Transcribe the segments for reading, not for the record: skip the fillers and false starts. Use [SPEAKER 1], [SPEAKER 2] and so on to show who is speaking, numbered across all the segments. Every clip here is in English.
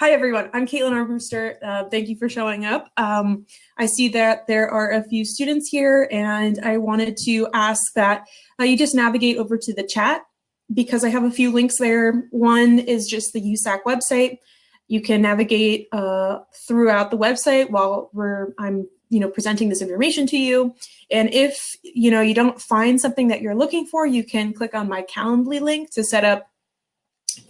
[SPEAKER 1] Hi, everyone. I'm Caitlin Armbruster. Thank you for showing up. I see that there are a few students here, and I wanted to ask that you just navigate over to the chat because I have a few links there. One is just the USAC website. You can navigate throughout the website while I'm presenting this information to you. And if you don't find something that you're looking for, you can click on my Calendly link to set up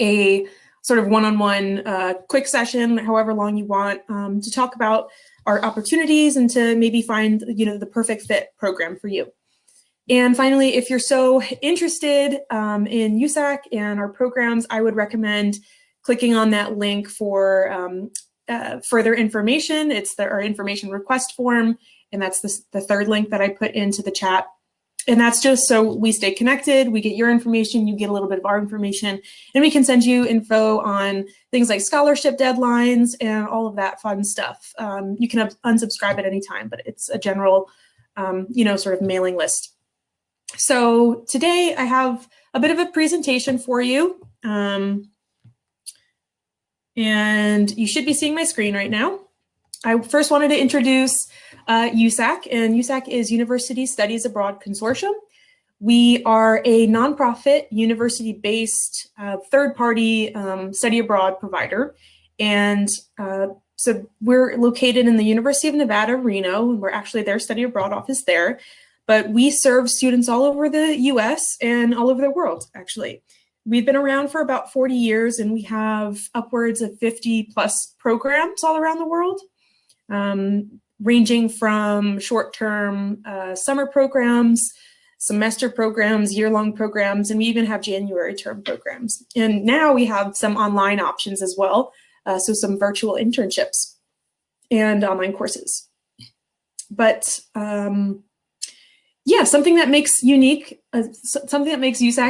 [SPEAKER 1] a sort of one-on-one quick session, however long you want, to talk about our opportunities and to maybe find the perfect fit program for you. And finally, if you're so interested in USAC and our programs, I would recommend clicking on that link for further information. It's our information request form, and that's the third link that I put into the chat. And that's just so we stay connected, we get your information, you get a little bit of our information, and we can send you info on things like scholarship deadlines and all of that fun stuff. You can unsubscribe at any time, but it's a general, sort of mailing list. So today I have a bit of a presentation for you. And you should be seeing my screen right now. I first wanted to introduce USAC, and USAC is University Studies Abroad Consortium. We are a nonprofit, university-based, third-party study abroad provider. And so we're located in the University of Nevada, Reno, and we're actually their study abroad office there. But we serve students all over the US and all over the world, actually. We've been around for about 40 years, and we have upwards of 50+ programs all around the world. Ranging from short-term summer programs, semester programs, year-long programs, and we even have January term programs. And now we have some online options as well, so some virtual internships and online courses. But yeah, something that makes USAC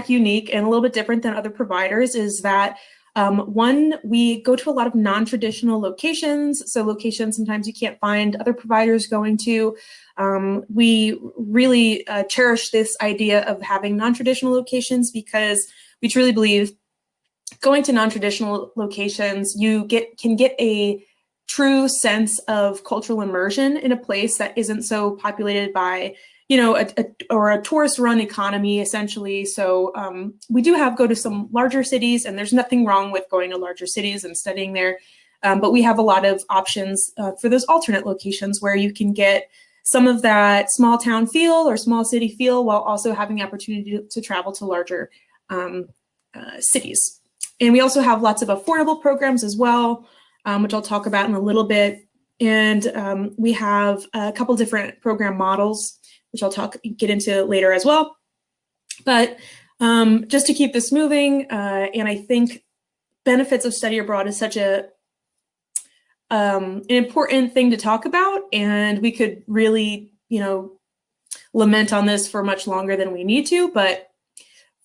[SPEAKER 1] unique and a little bit different than other providers is that one, we go to a lot of non-traditional locations, so locations sometimes you can't find other providers going to. We really cherish this idea of having non-traditional locations because we truly believe going to non-traditional locations, you can get a true sense of cultural immersion in a place that isn't so populated by a tourist-run economy, essentially. So we do go to some larger cities, and there's nothing wrong with going to larger cities and studying there. But we have a lot of options for those alternate locations where you can get some of that small town feel or small city feel while also having the opportunity to travel to larger cities. And we also have lots of affordable programs as well, which I'll talk about in a little bit. And we have a couple different program models, which I'll get into later as well. But just to keep this moving, and I think benefits of study abroad is such an important thing to talk about, and we could really, lament on this for much longer than we need to. But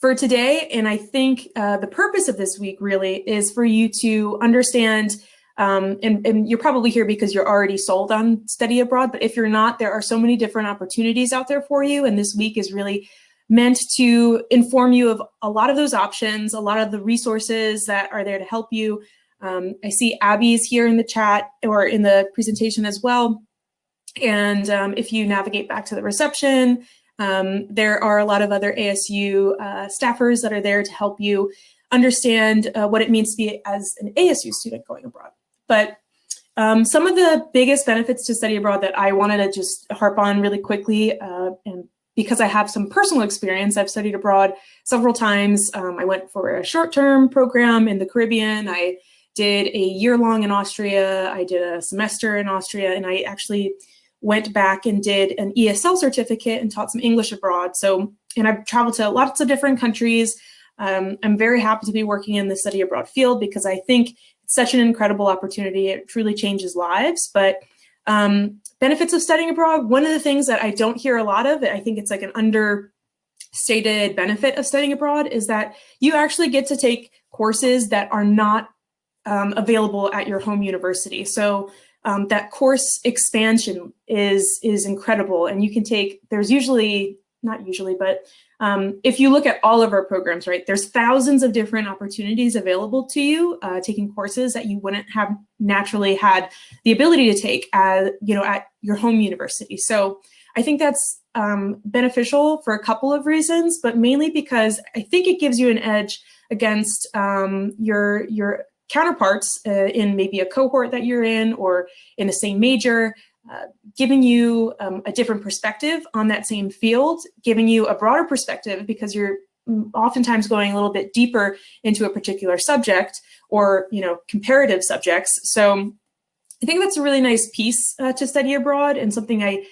[SPEAKER 1] for today, and I think the purpose of this week really is for you to understand. And you're probably here because you're already sold on study abroad, but if you're not, there are so many different opportunities out there for you. And this week is really meant to inform you of a lot of those options, a lot of the resources that are there to help you. I see Abby's here in the chat or in the presentation as well. And if you navigate back to the reception, there are a lot of other ASU staffers that are there to help you understand what it means to be as an ASU student going abroad. But some of the biggest benefits to study abroad that I wanted to just harp on really quickly, and because I have some personal experience, I've studied abroad several times. I went for a short-term program in the Caribbean. I did a year-long in Austria. I did a semester in Austria, and I actually went back and did an ESL certificate and taught some English abroad. And I've traveled to lots of different countries. I'm very happy to be working in the study abroad field because I think it's such an incredible opportunity. It truly changes lives. But benefits of studying abroad, one of the things that I don't hear a lot of, I think it's like an understated benefit of studying abroad, is that you actually get to take courses that are not available at your home university. So that course expansion is incredible. And you can take, there's usually, not usually, but If you look at all of our programs, right, there's thousands of different opportunities available to you, taking courses that you wouldn't have naturally had the ability to take at your home university. So I think that's beneficial for a couple of reasons, but mainly because I think it gives you an edge against your counterparts in maybe a cohort that you're in or in the same major, giving you a different perspective on that same field, giving you a broader perspective because you're oftentimes going a little bit deeper into a particular subject or comparative subjects. So I think that's a really nice piece to study abroad, and something I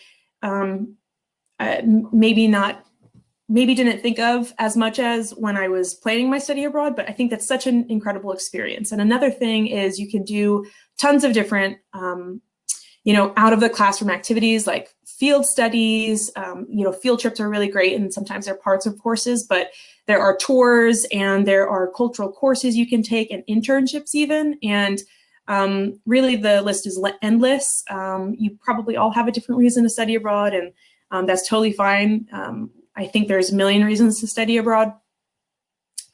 [SPEAKER 1] maybe didn't think of as much as when I was planning my study abroad, but I think that's such an incredible experience. And another thing is you can do tons of different, out of the classroom activities like field studies. Field trips are really great, and sometimes they're parts of courses, but there are tours and there are cultural courses you can take and internships even. And really the list is endless. You probably all have a different reason to study abroad, and that's totally fine. I think there's a million reasons to study abroad,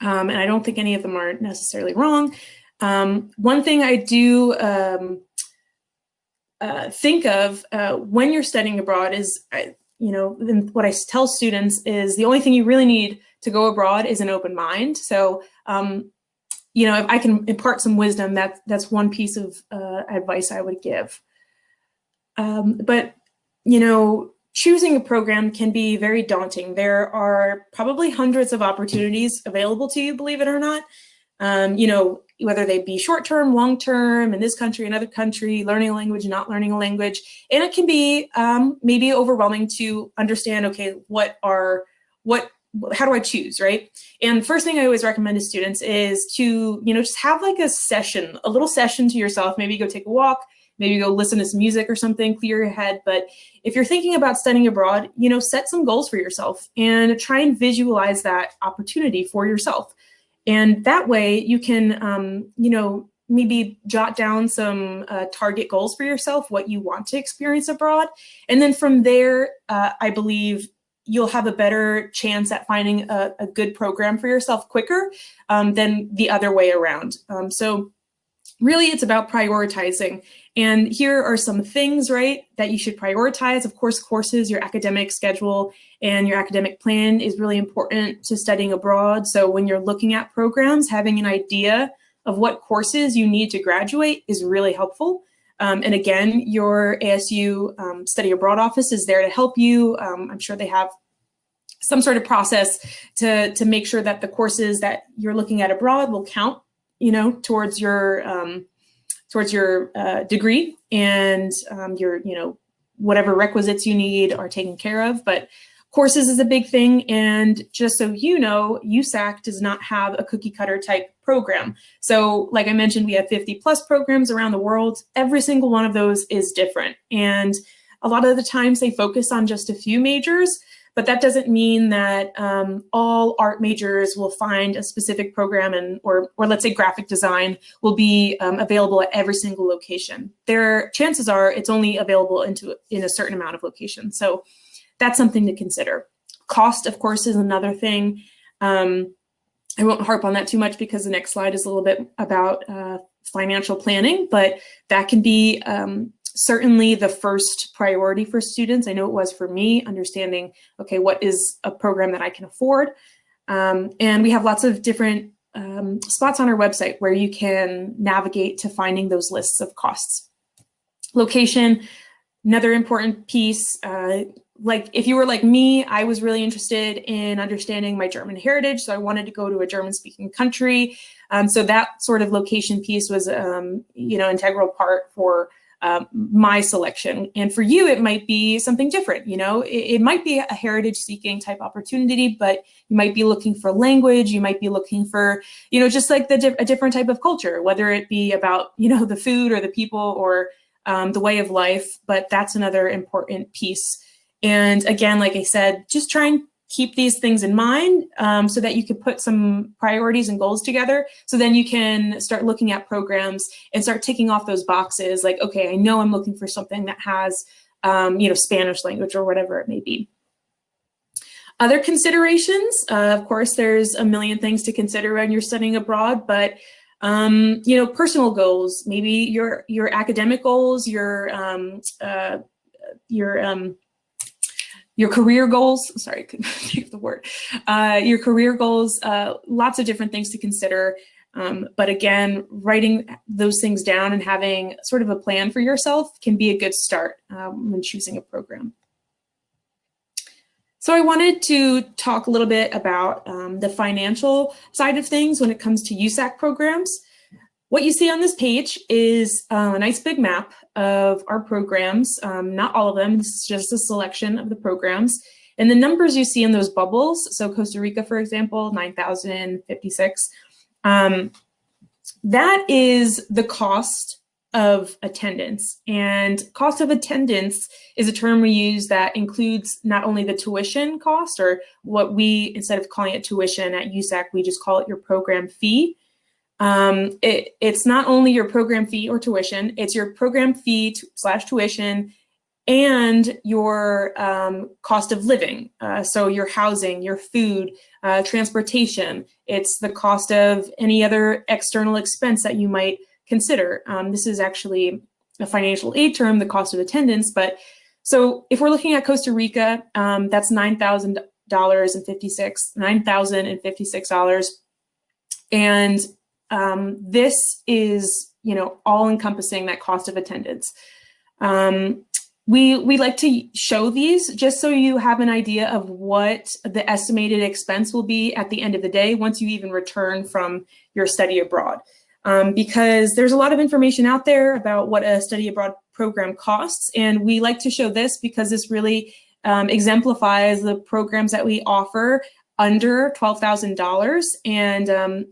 [SPEAKER 1] and I don't think any of them are necessarily wrong. One thing I do think of when you're studying abroad is, what I tell students is the only thing you really need to go abroad is an open mind. So, if I can impart some wisdom, that's one piece of advice I would give. But choosing a program can be very daunting. There are probably hundreds of opportunities available to you, believe it or not. Whether they be short-term, long-term, in this country, another country, learning a language, not learning a language. And it can be maybe overwhelming to understand, okay, how do I choose, right? And the first thing I always recommend to students is to, just have like a little session to yourself, maybe go take a walk, maybe go listen to some music or something, clear your head. But if you're thinking about studying abroad, set some goals for yourself and try and visualize that opportunity for yourself. And that way you can, maybe jot down some target goals for yourself, what you want to experience abroad. And then from there, I believe you'll have a better chance at finding a good program for yourself quicker than the other way around. So really, it's about prioritizing. And here are some things, right, that you should prioritize. Of course, courses, your academic schedule, and your academic plan is really important to studying abroad. So when you're looking at programs, having an idea of what courses you need to graduate is really helpful. And again, your ASU Study Abroad office is there to help you. I'm sure they have some sort of process to make sure that the courses that you're looking at abroad will count towards your degree, and your whatever requisites you need are taken care of. But courses is a big thing, and just so you know, USAC does not have a cookie cutter type program. So like I mentioned, we have 50 plus programs around the world. Every single one of those is different, and a lot of the times they focus on just a few majors. But that doesn't mean that all art majors will find a specific program, or let's say graphic design will be available at every single location. Chances are it's only available in a certain amount of locations. So that's something to consider. Cost, of course, is another thing. I won't harp on that too much because the next slide is a little bit about financial planning, but that can be certainly the first priority for students. I know it was for me, understanding, okay, what is a program that I can afford? And we have lots of different spots on our website where you can navigate to finding those lists of costs. Location, another important piece. Like if you were like me, I was really interested in understanding my German heritage. So I wanted to go to a German speaking country. So that sort of location piece was, integral part for my selection. And for you, it might be something different. It might be a heritage seeking type opportunity, but you might be looking for language. You might be looking for, just like a different type of culture, whether it be about, the food or the people or the way of life. But that's another important piece. And again, like I said, just try and keep these things in mind so that you can put some priorities and goals together. So then you can start looking at programs and start ticking off those boxes like, okay, I know I'm looking for something that has, Spanish language or whatever it may be. Other considerations, of course, there's a million things to consider when you're studying abroad, but you know, personal goals, maybe your academic goals, your career goals. Sorry, I couldn't think of the word. Your career goals, lots of different things to consider. But again, writing those things down and having sort of a plan for yourself can be a good start when choosing a program. So I wanted to talk a little bit about the financial side of things when it comes to USAC programs. What you see on this page is a nice big map of our programs, not all of them, this is just a selection of the programs. And the numbers you see in those bubbles, so Costa Rica, for example, 9,056, that is the cost of attendance. And cost of attendance is a term we use that includes not only the tuition cost, or what we, instead of calling it tuition at USAC, we just call it your program fee. It's not only your program fee or tuition, it's your program fee / tuition and your cost of living. So your housing, your food, transportation, it's the cost of any other external expense that you might consider. This is actually a financial aid term, the cost of attendance. But so if we're looking at Costa Rica, that's $9,056. And this is, you know, all encompassing that cost of attendance. We like to show these just so you have an idea of what the estimated expense will be at the end of the day once you even return from your study abroad. Because there's a lot of information out there about what a study abroad program costs, and we like to show this because this really exemplifies the programs that we offer under $12,000. And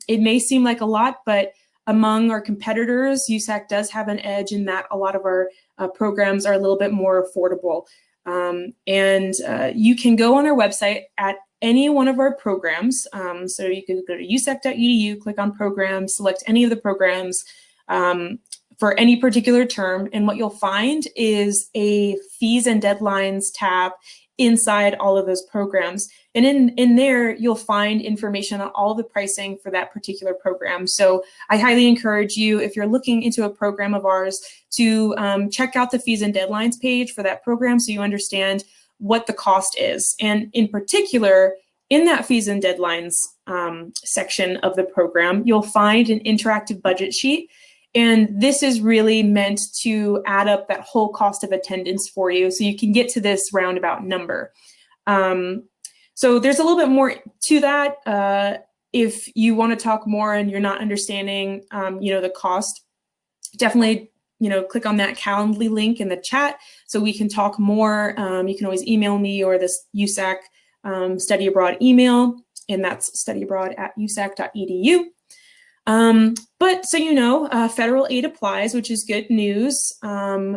[SPEAKER 1] it may seem like a lot, but among our competitors, USAC does have an edge in that a lot of our programs are a little bit more affordable. You can go on our website at any one of our programs. So you can go to usac.edu, click on programs, select any of the programs for any particular term. And what you'll find is a fees and deadlines tab inside all of those programs. And in there, you'll find information on all the pricing for that particular program. So I highly encourage you, if you're looking into a program of ours, to check out the fees and deadlines page for that program so you understand what the cost is. And in particular, in that fees and deadlines section of the program, you'll find an interactive budget sheet. And this is really meant to add up that whole cost of attendance for you so you can get to this roundabout number. So there's a little bit more to that. If you want to talk more and you're not understanding, you know, the cost, definitely, you know, click on that Calendly link in the chat so we can talk more. You can always email me or this USAC study abroad email, and that's studyabroad@usac.edu. But so you know, federal aid applies, which is good news.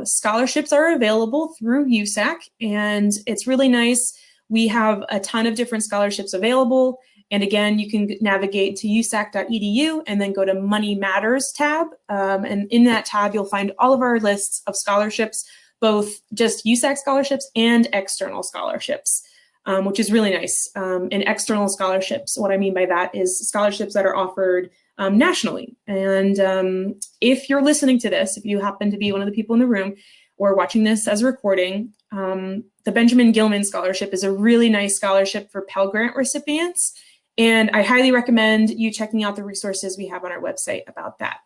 [SPEAKER 1] Scholarships are available through USAC, and it's really nice. We have a ton of different scholarships available. And again, you can navigate to usac.edu and then go to Money Matters tab. And in that tab, you'll find all of our lists of scholarships, both just USAC scholarships and external scholarships, which is really nice. And external scholarships, what I mean by that is scholarships that are offered nationally. And if you're listening to this, if you happen to be one of the people in the room or watching this as a recording, the Benjamin Gilman Scholarship is a really nice scholarship for Pell Grant recipients. And I highly recommend you checking out the resources we have on our website about that.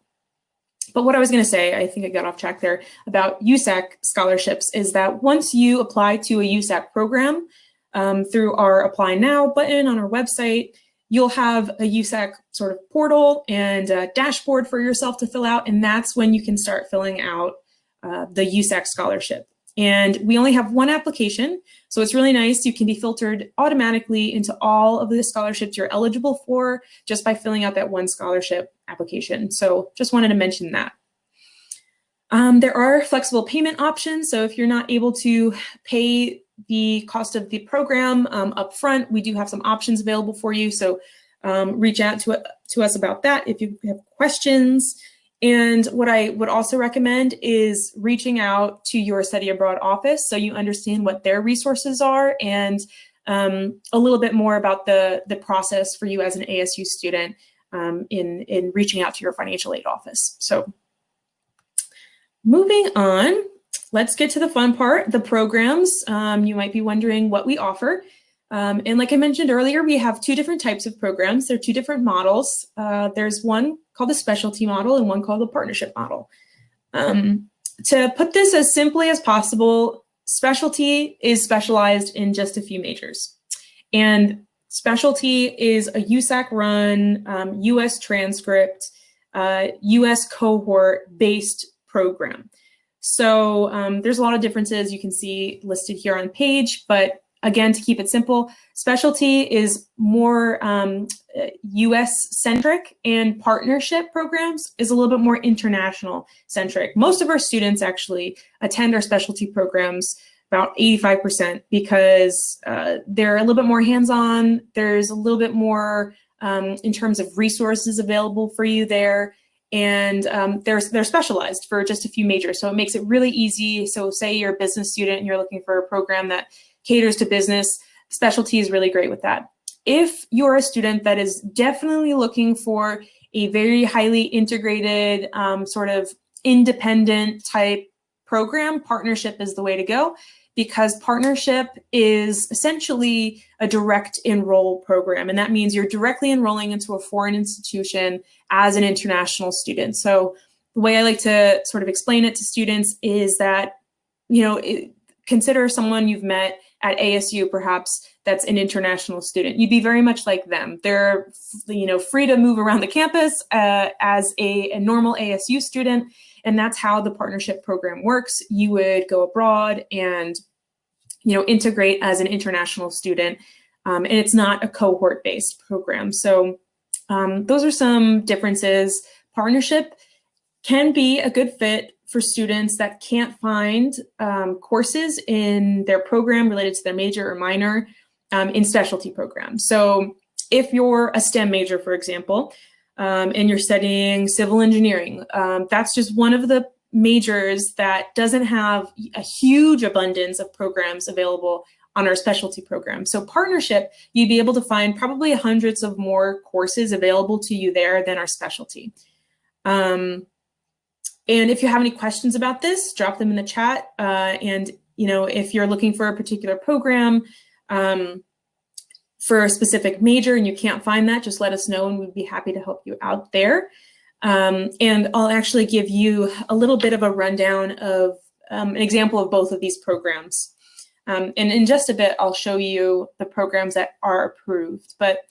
[SPEAKER 1] But what I was going to say, I think I got off track there, about USAC scholarships is that once you apply to a USAC program through our Apply Now button on our website, you'll have a USAC sort of portal and a dashboard for yourself to fill out. And that's when you can start filling out the USAC scholarship. And we only have one application, so it's really nice. You can be filtered automatically into all of the scholarships you're eligible for just by filling out that one scholarship application. So just wanted to mention that. There are flexible payment options. So if you're not able to pay the cost of the program up front, we do have some options available for you. So reach out to us about that if you have questions. And what I would also recommend is reaching out to your study abroad office so you understand what their resources are and a little bit more about the process for you as an ASU student in reaching out to your financial aid office. So moving on, let's get to the fun part, the programs. You might be wondering what we offer. And like I mentioned earlier, we have two different types of programs. They're two different models. There's one called the specialty model and one called the partnership model. To put this as simply as possible, specialty is specialized in just a few majors. And specialty is a USAC run, US transcript, US cohort-based program. So there's a lot of differences you can see listed here on the page, but again, to keep it simple, specialty is more US-centric, and partnership programs is a little bit more international-centric. Most of our students actually attend our specialty programs, about 85%, because they're a little bit more hands-on. There's a little bit more in terms of resources available for you there. And they're specialized for just a few majors. So it makes it really easy. So say you're a business student and you're looking for a program that caters to business, specialty is really great with that. If you're a student that is definitely looking for a very highly integrated, sort of independent type program, partnership is the way to go, because partnership is essentially a direct enroll program. And that means you're directly enrolling into a foreign institution as an international student. So the way I like to sort of explain it to students is that, consider someone you've met at ASU, perhaps, that's an international student. You'd be very much like them. They're, free to move around the campus as a normal ASU student, and that's how the partnership program works. You would go abroad and, integrate as an international student, and it's not a cohort-based program. So those are some differences. Partnership can be a good fit for students that can't find courses in their program related to their major or minor in specialty programs. So if you're a STEM major, for example, and you're studying civil engineering, that's just one of the majors that doesn't have a huge abundance of programs available on our specialty program. So partnership, you'd be able to find probably hundreds of more courses available to you there than our specialty. And if you have any questions about this, drop them in the chat. And if you're looking for a particular program for a specific major and you can't find that, just let us know and we'd be happy to help you out there. And I'll actually give you a little bit of a rundown of an example of both of these programs. And in just a bit, I'll show you the programs that are approved. But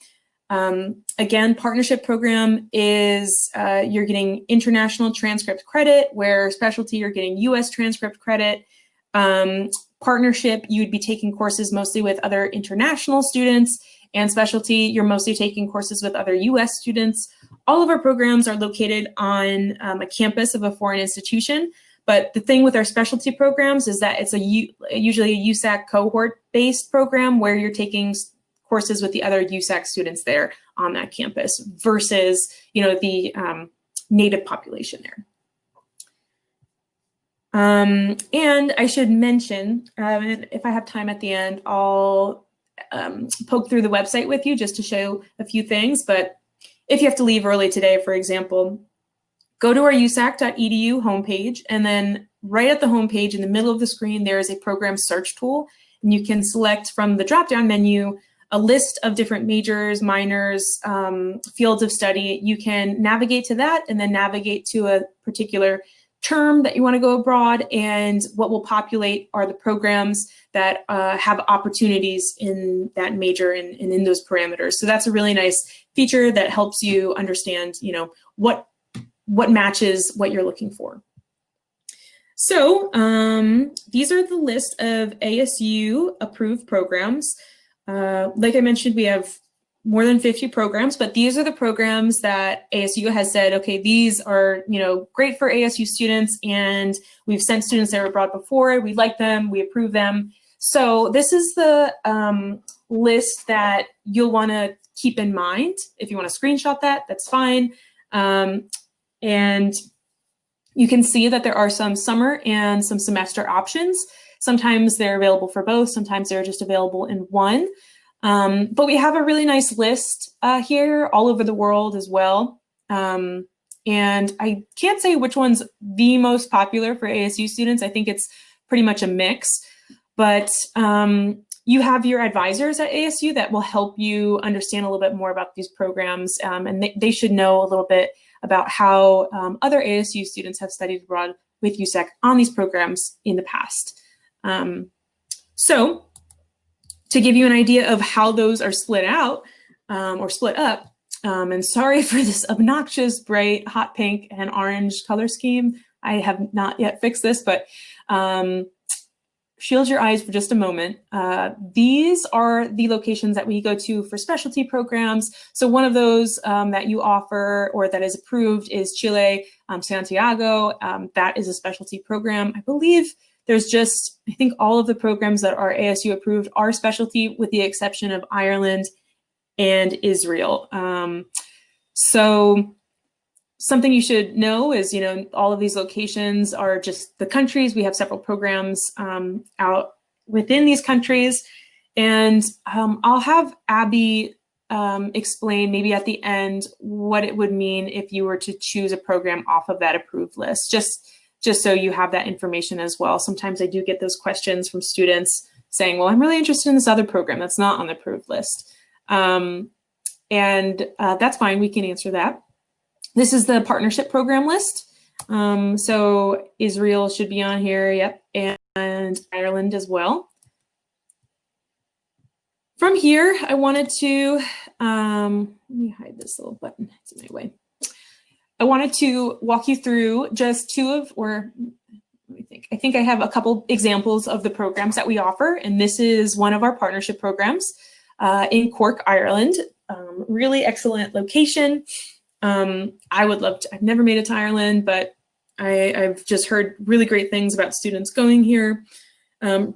[SPEAKER 1] again, partnership program is you're getting international transcript credit, where specialty you're getting US transcript credit. Partnership, you'd be taking courses mostly with other international students, and specialty, you're mostly taking courses with other US students. All of our programs are located on a campus of a foreign institution. But the thing with our specialty programs is that it's usually a USAC cohort-based program where you're taking courses with the other USAC students there on that campus versus, the native population there. And I should mention, if I have time at the end, I'll poke through the website with you just to show a few things. But if you have to leave early today, for example, go to our usac.edu homepage, and then right at the homepage in the middle of the screen, there is a program search tool, and you can select from the drop-down menu a list of different majors, minors, fields of study. You can navigate to that and then navigate to a particular term that you want to go abroad, and what will populate are the programs that have opportunities in that major and in those parameters. So that's a really nice feature that helps you understand, what matches what you're looking for. So these are the list of ASU approved programs. Like I mentioned, we have more than 50 programs, but these are the programs that ASU has said, okay, these are, great for ASU students, and we've sent students that were abroad before, we like them, we approve them. So this is the list that you'll want to keep in mind. If you want to screenshot that, that's fine. And you can see that there are some summer and some semester options. Sometimes they're available for both, sometimes they're just available in one. But we have a really nice list here all over the world as well. And I can't say which one's the most popular for ASU students. I think it's pretty much a mix, but you have your advisors at ASU that will help you understand a little bit more about these programs, and they should know a little bit about how other ASU students have studied abroad with USAC on these programs in the past. So to give you an idea of how those are split out or split up, and sorry for this obnoxious, bright, hot pink and orange color scheme. I have not yet fixed this, but shield your eyes for just a moment. These are the locations that we go to for specialty programs. So one of those that you offer or that is approved is Chile, Santiago. That is a specialty program. I believe there's just, I think all of the programs that are ASU approved are specialty with the exception of Ireland and Israel. So something you should know is, all of these locations are just the countries. We have several programs out within these countries. And I'll have Abby explain maybe at the end what it would mean if you were to choose a program off of that approved list, just so you have that information as well. Sometimes I do get those questions from students saying, well, I'm really interested in this other program that's not on the approved list. And that's fine, we can answer that. This is the partnership program list. So Israel should be on here, yep, and Ireland as well. From here, I wanted to, let me hide this little button, it's in my way. I wanted to walk you through just let me think. I think I have a couple examples of the programs that we offer, and this is one of our partnership programs in Cork, Ireland. Really excellent location. I would love to, I've never made it to Ireland, but I've just heard really great things about students going here.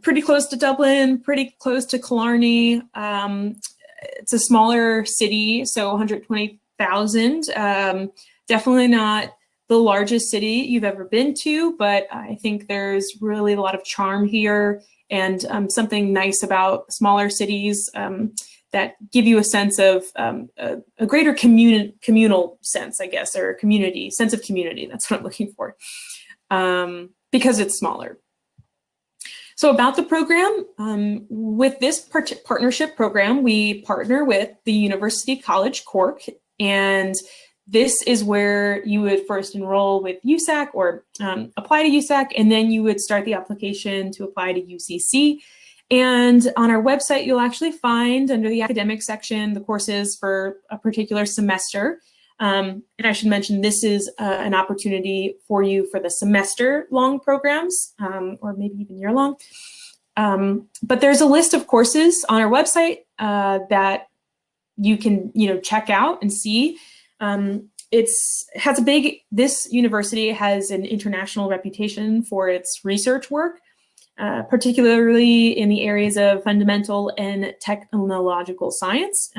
[SPEAKER 1] Pretty close to Dublin, pretty close to Killarney. It's a smaller city, so 120,000. Definitely not the largest city you've ever been to, but I think there's really a lot of charm here and something nice about smaller cities that give you a sense of a greater communal sense, I guess, or sense of community. That's what I'm looking for, because it's smaller. So about the program, with this partnership program, we partner with the University College Cork, and this is where you would first enroll with USAC or apply to USAC, and then you would start the application to apply to UCC. And on our website, you'll actually find under the academic section the courses for a particular semester. And I should mention this is an opportunity for you for the semester-long programs, or maybe even year-long. But there's a list of courses on our website that you can check out and see. This university has an international reputation for its research work, particularly in the areas of fundamental and technological science.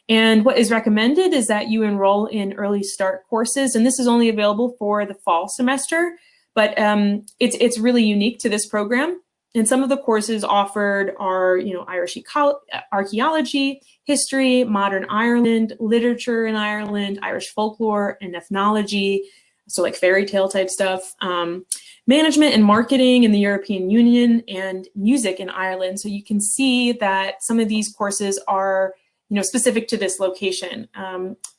[SPEAKER 1] And what is recommended is that you enroll in early start courses, and this is only available for the fall semester, but it's really unique to this program. And some of the courses offered are, Irish archaeology, history, modern Ireland, literature in Ireland, Irish folklore and ethnology, so like fairy tale type stuff, management and marketing in the European Union, and music in Ireland. So you can see that some of these courses are specific to this location.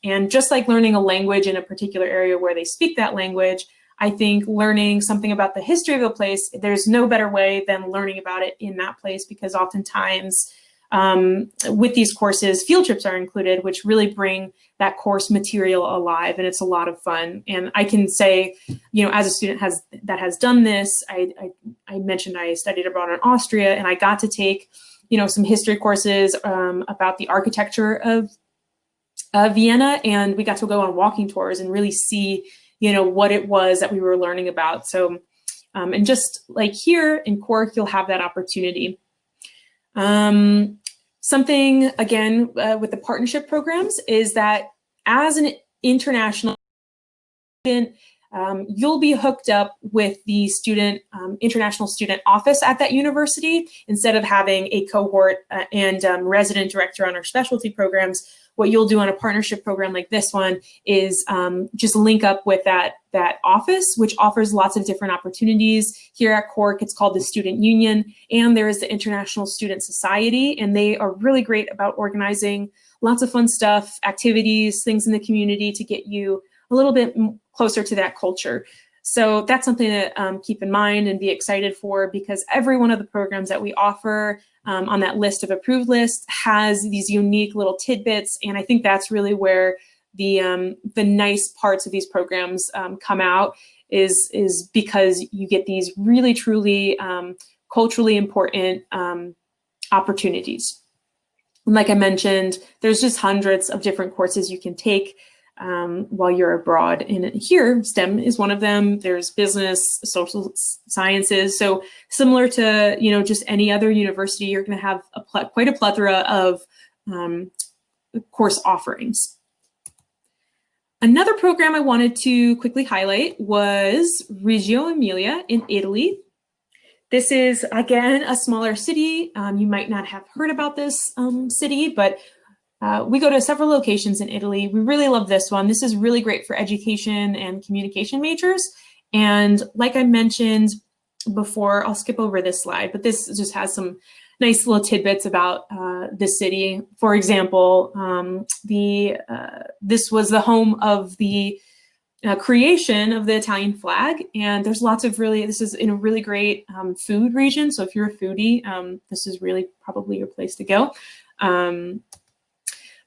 [SPEAKER 1] And just like learning a language in a particular area where they speak that language, I think learning something about the history of a place, there's no better way than learning about it in that place, because oftentimes with these courses, field trips are included, which really bring that course material alive, and it's a lot of fun. And I can say, as a student that has done this, I mentioned I studied abroad in Austria, and I got to take some history courses about the architecture of Vienna, and we got to go on walking tours and really see what it was that we were learning about. So, and just like here in Cork, you'll have that opportunity. Something, again, with the partnership programs is that as an international student, you'll be hooked up with with the international student office at that university. Instead of having a cohort and resident director on our specialty programs, what you'll do on a partnership program like this one is just link up with that office, which offers lots of different opportunities. Here at Cork, it's called the Student Union, and there is the International Student Society, and they are really great about organizing lots of fun stuff, activities, things in the community to get you a little bit closer to that culture. So that's something to keep in mind and be excited for, because every one of the programs that we offer on that list of approved list has these unique little tidbits. And I think that's really where the nice parts of these programs come out, is because you get these really, truly culturally important opportunities. And like I mentioned, there's just hundreds of different courses you can take while you're abroad. And here, STEM is one of them. There's business, social sciences. So similar to, just any other university, you're going to have quite a plethora of course offerings. Another program I wanted to quickly highlight was Reggio Emilia in Italy. This is, again, a smaller city. You might not have heard about this city, but we go to several locations in Italy. We really love this one. This is really great for education and communication majors. And like I mentioned before, I'll skip over this slide, but this just has some nice little tidbits about this city. For example, this was the home of the creation of the Italian flag, and there's lots of this is in a really great food region. So if you're a foodie, this is really probably your place to go.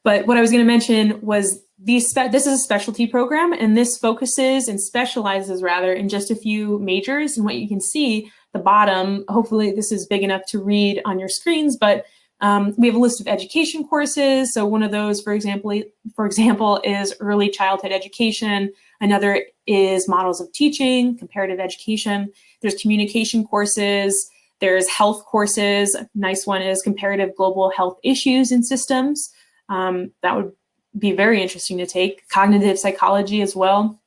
[SPEAKER 1] But what I was going to mention was this is a specialty program, and this focuses and specializes rather in just a few majors. And what you can see the bottom, hopefully this is big enough to read on your screens, but we have a list of education courses. So one of those, for example, is early childhood education. Another is models of teaching, comparative education. There's communication courses. There's health courses. A nice one is comparative global health issues and systems. That would be very interesting to take. Cognitive psychology as well.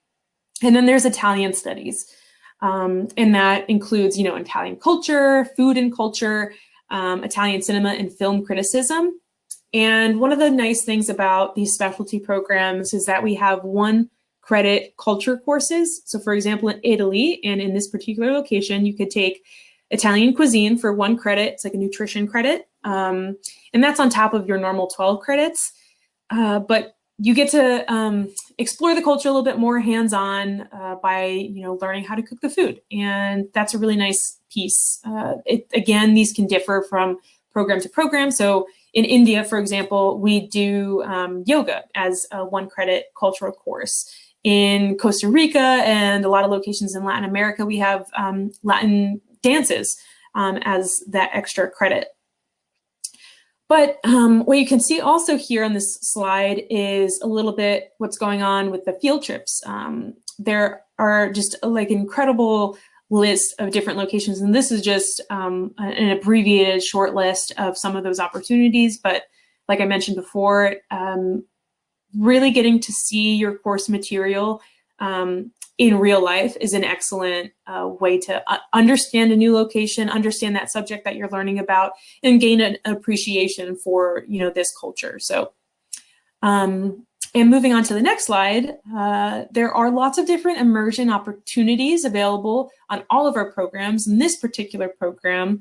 [SPEAKER 1] And then there's Italian studies. And that includes, Italian culture, food and culture, Italian cinema and film criticism. And one of the nice things about these specialty programs is that we have 1 credit culture courses. So for example, in Italy, and in this particular location, you could take Italian cuisine for 1 credit. It's like a nutrition credit. And that's on top of your normal 12 credits. But you get to explore the culture a little bit more hands-on by, learning how to cook the food. And that's a really nice piece. Again, these can differ from program to program. So in India, for example, we do yoga as a 1 credit cultural course. In Costa Rica and a lot of locations in Latin America, we have Latin dances as that extra credit. But what you can see also here on this slide is a little bit what's going on with the field trips. There are just like incredible list of different locations, and this is just an abbreviated short list of some of those opportunities. But like I mentioned before, really getting to see your course material in real life is an excellent way to understand a new location, understand that subject that you're learning about, and gain an appreciation for this culture. So, and moving on to the next slide, there are lots of different immersion opportunities available on all of our programs. In this particular program,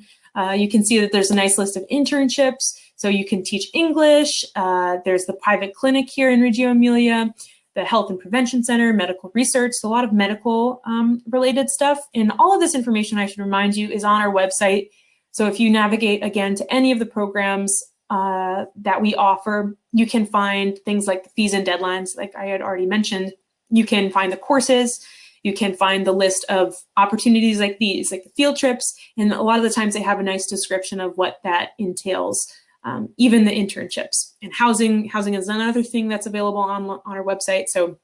[SPEAKER 1] you can see that there's a nice list of internships. So you can teach English. There's the private clinic here in Reggio Emilia, the Health and Prevention Center, medical research, so a lot of medical related stuff. And all of this information, I should remind you, is on our website. So if you navigate again to any of the programs that we offer, you can find things like the fees and deadlines, like I had already mentioned. You can find the courses. You can find the list of opportunities like these, like the field trips. And a lot of the times they have a nice description of what that entails. Even the internships and housing. Housing is another thing that's available on our website. So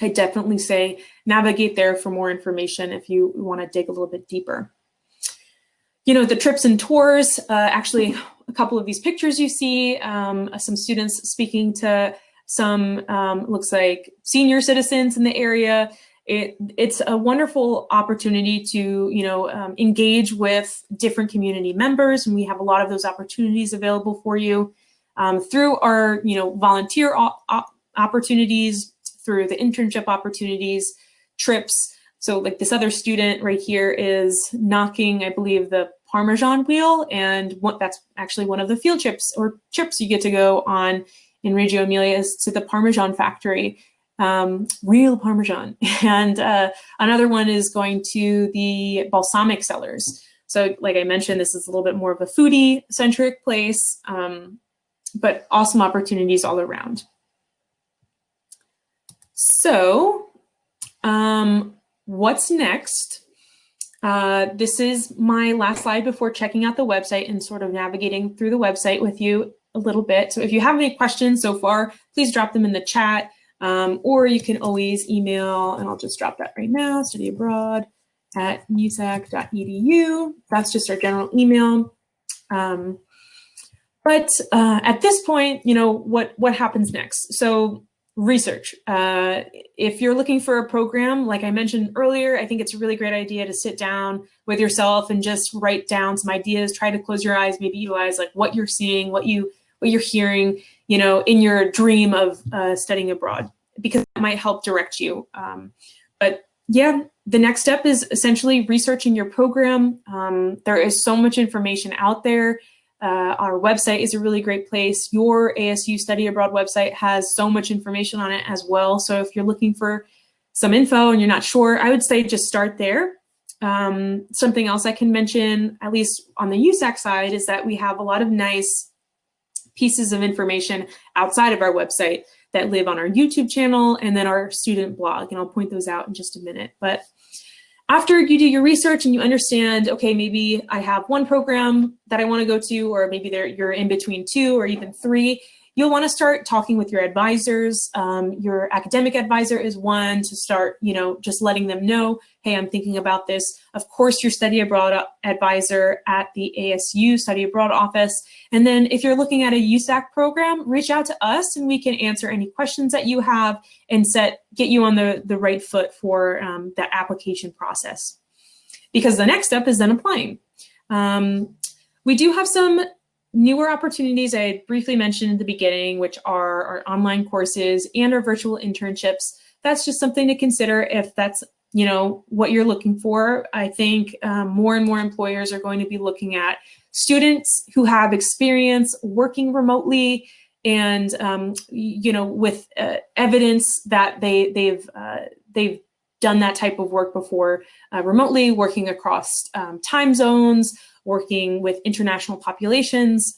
[SPEAKER 1] I definitely say navigate there for more information if you want to dig a little bit deeper. The trips and tours, actually a couple of these pictures you see, some students speaking to some, looks like senior citizens in the area. it's a wonderful opportunity to, engage with different community members, and we have a lot of those opportunities available for you through our, volunteer opportunities, through the internship opportunities, trips. So like this other student right here is knocking, I believe, the Parmesan wheel, and that's actually one of the field trips or trips you get to go on in Reggio Emilia is to the Parmesan factory, real Parmesan. And another one is going to the balsamic cellars. So like I mentioned, this is a little bit more of a foodie centric place, but awesome opportunities all around. So what's next? This is my last slide before checking out the website and sort of navigating through the website with you a little bit. So if you have any questions so far, please drop them in the chat, or you can always email, and I'll just drop that right now, studyabroad@usac.edu. That's just our general email. But at this point, what happens next? So research. If you're looking for a program, like I mentioned earlier, I think it's a really great idea to sit down with yourself and just write down some ideas, try to close your eyes, maybe utilize like what you're seeing, what you're hearing, in your dream of studying abroad, because that might help direct you. But yeah, the next step is essentially researching your program. There is so much information out there. Our website is a really great place. Your ASU Study Abroad website has so much information on it as well. So if you're looking for some info and you're not sure, I would say just start there. Something else I can mention, at least on the USAC side, is that we have a lot of nice pieces of information outside of our website that live on our YouTube channel and then our student blog. And I'll point those out in just a minute. But after you do your research and you understand, okay, maybe I have one program that I want to go to, or maybe you're in between 2 or even 3, you'll want to start talking with your advisors. Your academic advisor is one to start, just letting them know, hey, I'm thinking about this. Of course, your study abroad advisor at the ASU Study Abroad office. And then if you're looking at a USAC program, reach out to us and we can answer any questions that you have and get you on the right foot for that application process. Because the next step is then applying. We do have some newer opportunities I had briefly mentioned in the beginning, which are our online courses and our virtual internships. That's just something to consider if that's what you're looking for. I think more and more employers are going to be looking at students who have experience working remotely and with evidence that they've done that type of work before remotely, working across time zones, working with international populations.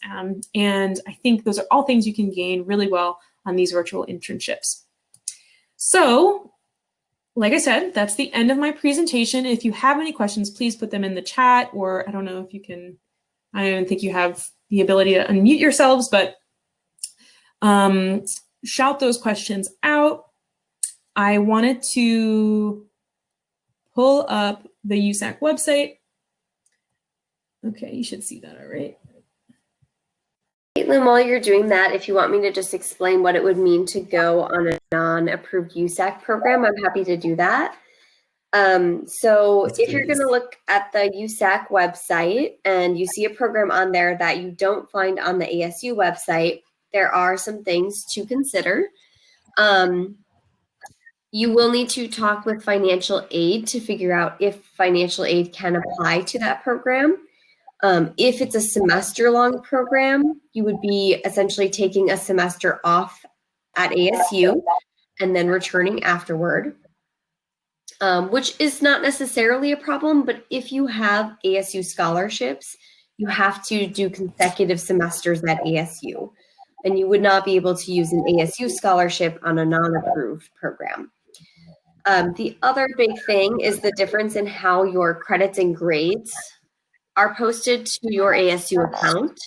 [SPEAKER 1] And I think those are all things you can gain really well on these virtual internships. So, like I said, that's the end of my presentation. If you have any questions, please put them in the chat, or I don't know if you can, I don't even think you have the ability to unmute yourselves, but shout those questions out. I wanted to pull up the USAC website. Okay, you should see that, all right.
[SPEAKER 2] Caitlin, while you're doing that, if you want me to just explain what it would mean to go on a non-approved USAC program, I'm happy to do that. So if you're going to look at the USAC website and you see a program on there that you don't find on the ASU website, there are some things to consider. You will need to talk with financial aid to figure out if financial aid can apply to that program. If it's a semester-long program, you would be essentially taking a semester off at ASU and then returning afterward, which is not necessarily a problem, but if you have ASU scholarships, you have to do consecutive semesters at ASU, and you would not be able to use an ASU scholarship on a non-approved program. The other big thing is the difference in how your credits and grades are posted to your ASU account,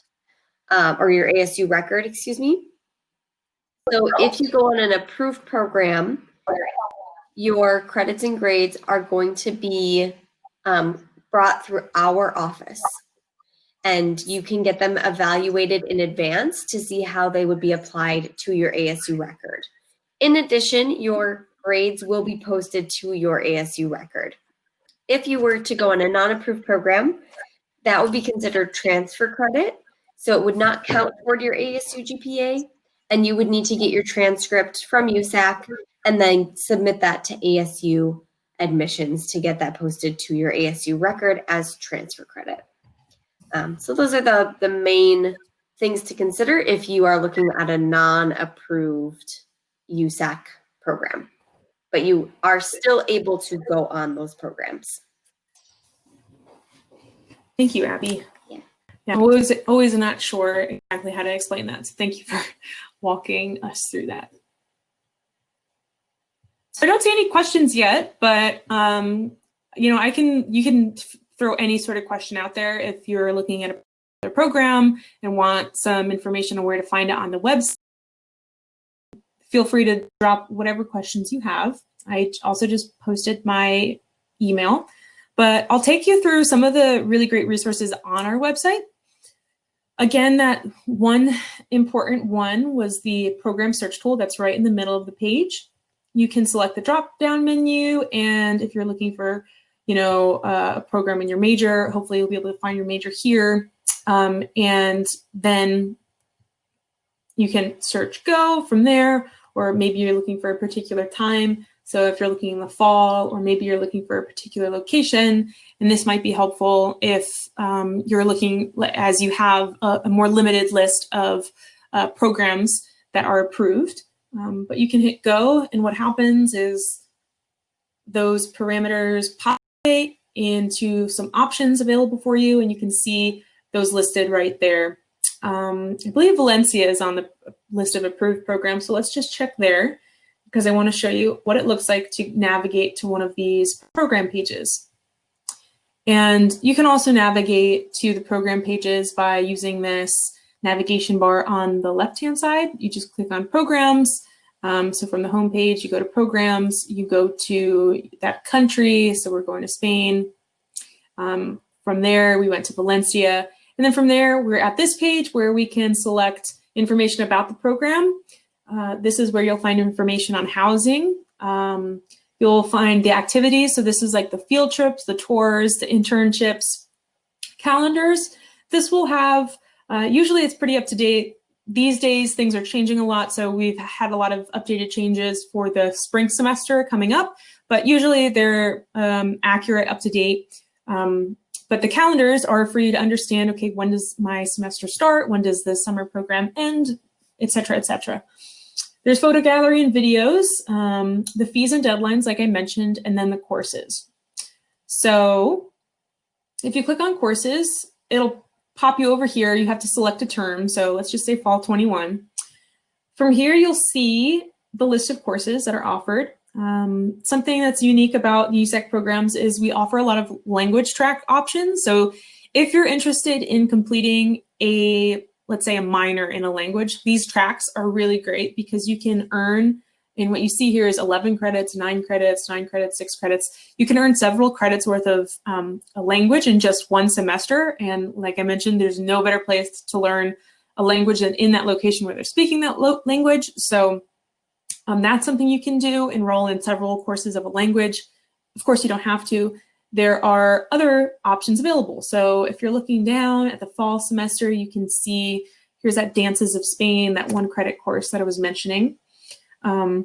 [SPEAKER 2] or your ASU record, excuse me. So if you go on an approved program, your credits and grades are going to be brought through our office, and you can get them evaluated in advance to see how they would be applied to your ASU record. In addition, your grades will be posted to your ASU record. If you were to go on a non-approved program, that would be considered transfer credit. So it would not count toward your ASU GPA, and you would need to get your transcript from USAC and then submit that to ASU admissions to get that posted to your ASU record as transfer credit. So those are the main things to consider if you are looking at a non-approved USAC program, but you are still able to go on those programs.
[SPEAKER 1] Thank you, Abby.
[SPEAKER 2] Yeah.
[SPEAKER 1] I'm always not sure exactly how to explain that. So thank you for walking us through that. So I don't see any questions yet, but you know, you can throw any sort of question out there if you're looking at a program and want some information on where to find it on the website. Feel free to drop whatever questions you have. I also just posted my email, but I'll take you through some of the really great resources on our website. Again, that one important one was the program search tool that's right in the middle of the page. You can select the drop-down menu, and if you're looking for, you know, a program in your major, hopefully you'll be able to find your major here. And then you can search go from there, or maybe you're looking for a particular time. So if you're looking in the fall, or maybe you're looking for a particular location, and this might be helpful if you're looking as you have a more limited list of programs that are approved. But you can hit go, and what happens is those parameters populate into some options available for you, and you can see those listed right there. I believe Valencia is on the list of approved programs, so let's just check there because I want to show you what it looks like to navigate to one of these program pages. And you can also navigate to the program pages by using this navigation bar on the left-hand side. You just click on programs. So from the home page, you go to programs, you go to that country. So we're going to Spain. From there, we went to Valencia. And then from there, we're at this page where we can select information about the program. This is where you'll find information on housing. You'll find the activities. So this is like the field trips, the tours, the internships, calendars. This will have, usually it's pretty up to date. These days, things are changing a lot. So we've had a lot of updated changes for the spring semester coming up, but usually they're accurate, up to date. But the calendars are for you to understand, okay, when does my semester start? When does the summer program end? Et cetera, et cetera. There's photo gallery and videos, the fees and deadlines, like I mentioned, and then the courses. So if you click on courses, it'll pop you over here. You have to select a term. So let's just say fall 21. From here, you'll see the list of courses that are offered. Something that's unique about the USAC programs is we offer a lot of language track options. So if you're interested in completing let's say a minor in a language, these tracks are really great because you can earn, and what you see here is 11 credits, 9 credits, 9 credits, 6 credits. You can earn several credits worth of a language in just one semester. And like I mentioned, there's no better place to learn a language than in that location where they're speaking that language. So that's something you can do, enroll in several courses of a language. Of course, you don't have to. There are other options available. So if you're looking down at the fall semester, you can see, here's that Dances of Spain, that 1 credit course that I was mentioning. And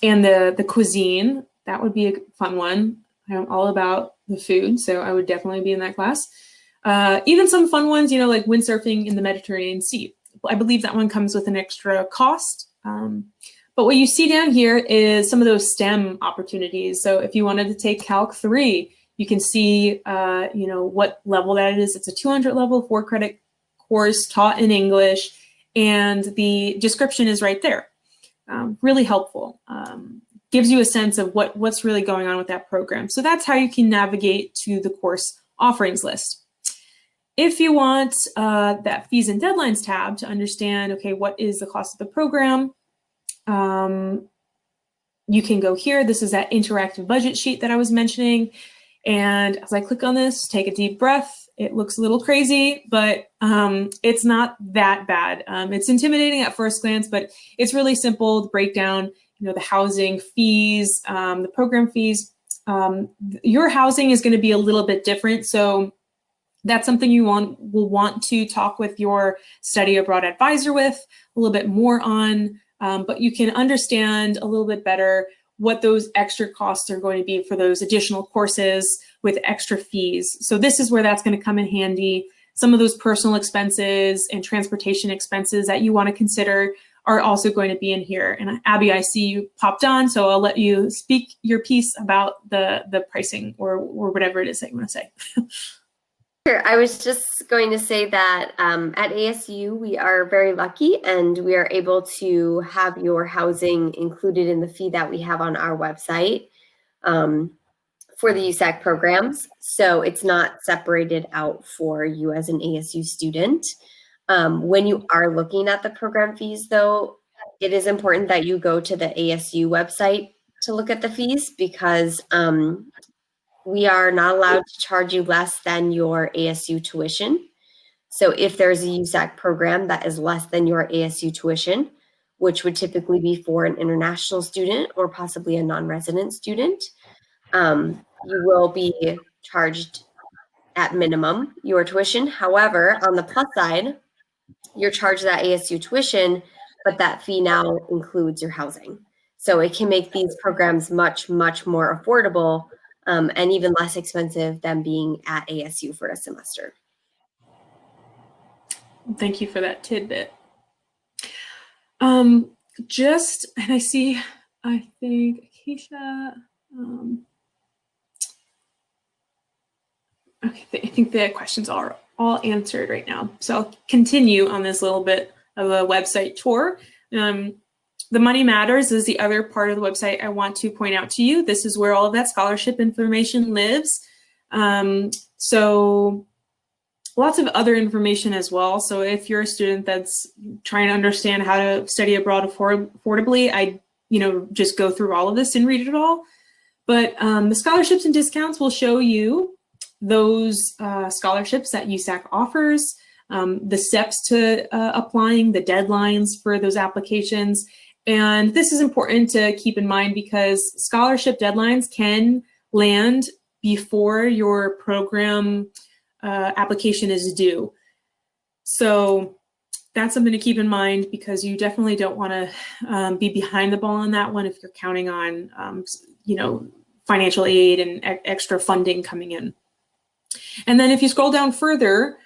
[SPEAKER 1] the cuisine, that would be a fun one. I'm all about the food, so I would definitely be in that class. Even some fun ones, you know, like windsurfing in the Mediterranean Sea. I believe that one comes with an extra cost. But what you see down here is some of those STEM opportunities. So if you wanted to take Calc 3, you can see, you know, what level that is. It's a 200 level 4 credit course taught in English, and the description is right there. Really helpful. Gives you a sense of what's really going on with that program. So that's how you can navigate to the course offerings list. If you want that fees and deadlines tab to understand, okay, what is the cost of the program? You can go here. This is that interactive budget sheet that I was mentioning. And as I click on this, take a deep breath. It looks a little crazy, but it's not that bad. It's intimidating at first glance, but it's really simple. The breakdown, the housing fees, the program fees. Your housing is going to be a little bit different, so that's something you will want to talk with your study abroad advisor with a little bit more on, but you can understand a little bit better what those extra costs are going to be for those additional courses with extra fees. So this is where that's going to come in handy. Some of those personal expenses and transportation expenses that you want to consider are also going to be in here. And Abby, I see you popped on, so I'll let you speak your piece about the pricing or whatever it is that you want to say.
[SPEAKER 2] Sure. I was just going to say that at ASU, we are very lucky and we are able to have your housing included in the fee that we have on our website for the USAC programs. So it's not separated out for you as an ASU student. When you are looking at the program fees, though, it is important that you go to the ASU website to look at the fees because we are not allowed to charge you less than your ASU tuition. So if there's a USAC program that is less than your ASU tuition, which would typically be for an international student or possibly a non-resident student, you will be charged at minimum your tuition. However, on the plus side, you're charged that ASU tuition, but that fee now includes your housing. So it can make these programs much, much more affordable and even less expensive than being at ASU for a semester.
[SPEAKER 1] Thank you for that tidbit. And I see, I think Acacia, okay, I think the questions are all answered right now. So I'll continue on this little bit of a website tour. The Money Matters is the other part of the website I want to point out to you. This is where all of that scholarship information lives. So lots of other information as well. So if you're a student that's trying to understand how to study abroad affordably, I just go through all of this and read it all. But the scholarships and discounts will show you those scholarships that USAC offers, the steps to applying, the deadlines for those applications. And this is important to keep in mind because scholarship deadlines can land before your program application is due. So that's something to keep in mind because you definitely don't want to be behind the ball on that one if you're counting on, financial aid and extra funding coming in. And then if you scroll down further,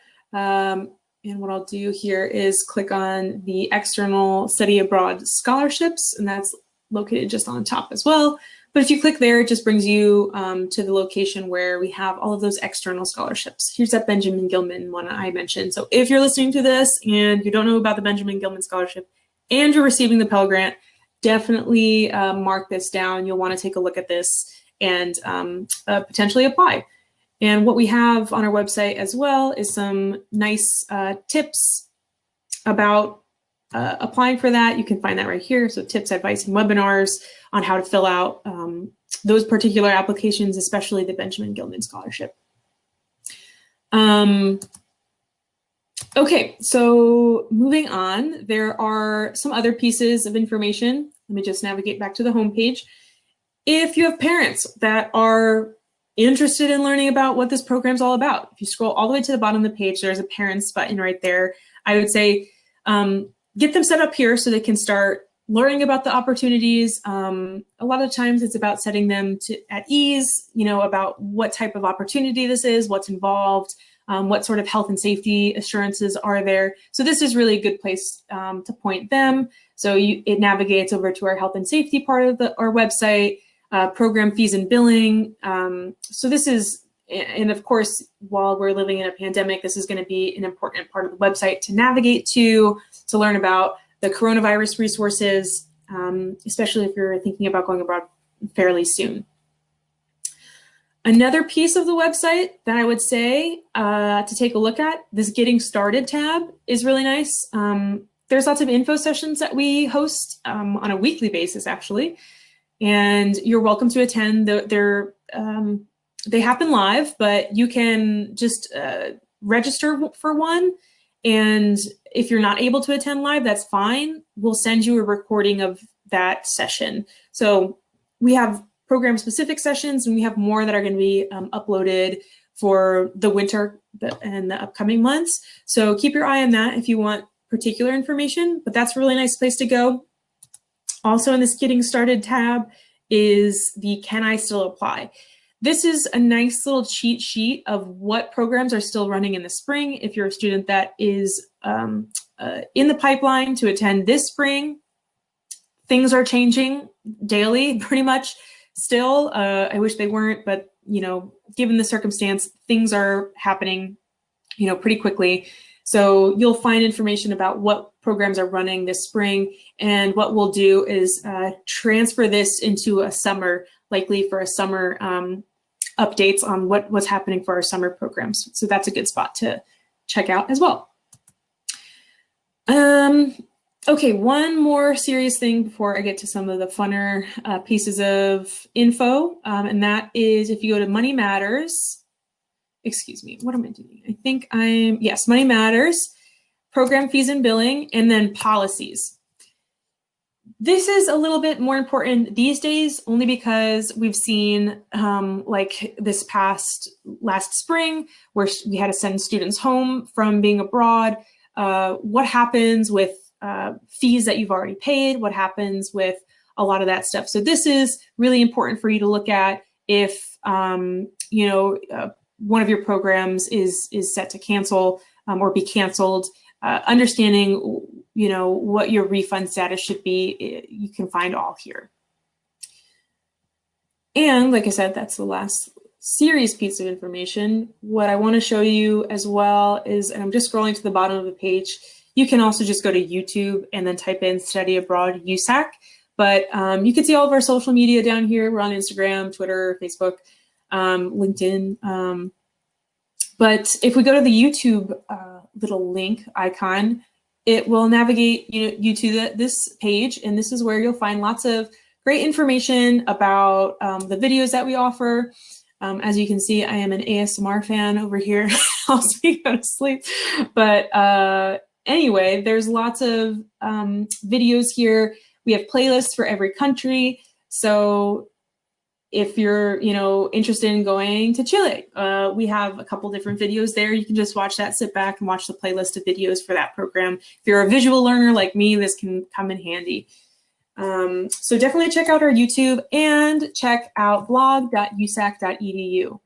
[SPEAKER 1] and what I'll do here is click on the external study abroad scholarships, and that's located just on top as well. But if you click there, it just brings you to the location where we have all of those external scholarships. Here's that Benjamin Gilman one I mentioned. So if you're listening to this and you don't know about the Benjamin Gilman Scholarship and you're receiving the Pell Grant, definitely mark this down. You'll want to take a look at this and potentially apply. And what we have on our website as well is some nice tips about applying for that. You can find that right here. So tips, advice, and webinars on how to fill out those particular applications, especially the Benjamin Gilman Scholarship. Okay, so moving on, there are some other pieces of information. Let me just navigate back to the homepage. If you have parents that are interested in learning about what this program's all about, if you scroll all the way to the bottom of the page, there's a parents button right there. I would say get them set up here so they can start learning about the opportunities. A lot of times it's about setting them at ease, about what type of opportunity this is, what's involved, what sort of health and safety assurances are there. So this is really a good place to point them. So it navigates over to our health and safety part of our website, program fees and billing. So this is, and of course, while we're living in a pandemic, this is going to be an important part of the website to navigate to learn about the coronavirus resources, especially if you're thinking about going abroad fairly soon. Another piece of the website that I would say to take a look at, this Getting Started tab is really nice. There's lots of info sessions that we host on a weekly basis, actually, and you're welcome to attend. They happen live, but you can just register for one. And if you're not able to attend live, that's fine. We'll send you a recording of that session. So we have program-specific sessions, and we have more that are going to be uploaded for the winter and the upcoming months. So keep your eye on that if you want particular information, but that's a really nice place to go. Also in this Getting Started tab is the Can I Still Apply? This is a nice little cheat sheet of what programs are still running in the spring. If you're a student that is in the pipeline to attend this spring, things are changing daily, pretty much still. I wish they weren't, but given the circumstance, things are happening, pretty quickly. So you'll find information about what programs are running this spring, and what we'll do is transfer this into a summer, likely for a summer updates on what's happening for our summer programs. So that's a good spot to check out as well. Okay, one more serious thing before I get to some of the funner pieces of info, and that is if you go to Money Matters, excuse me, what am I doing? I think yes, Money Matters, Program Fees and Billing, and then Policies. This is a little bit more important these days, only because we've seen like this last spring, where we had to send students home from being abroad. What happens with fees that you've already paid? What happens with a lot of that stuff? So this is really important for you to look at if one of your programs is set to cancel or be canceled. Understanding what your refund status should be, you can find all here. And like I said, that's the last serious piece of information. What I want to show you as well is, and I'm just scrolling to the bottom of the page, you can also just go to YouTube and then type in Study Abroad USAC. But you can see all of our social media down here. We're on Instagram, Twitter, Facebook, LinkedIn. But if we go to the YouTube little link icon, it will navigate you to this page, and this is where you'll find lots of great information about the videos that we offer. As you can see, I am an ASMR fan over here. I'll speak go to sleep. But anyway, there's lots of videos here. We have playlists for every country. So if you're interested in going to Chile, we have a couple different videos there. You can just watch that, sit back and watch the playlist of videos for that program. If you're a visual learner like me, this can come in handy. So definitely check out our YouTube and check out blog.usac.edu.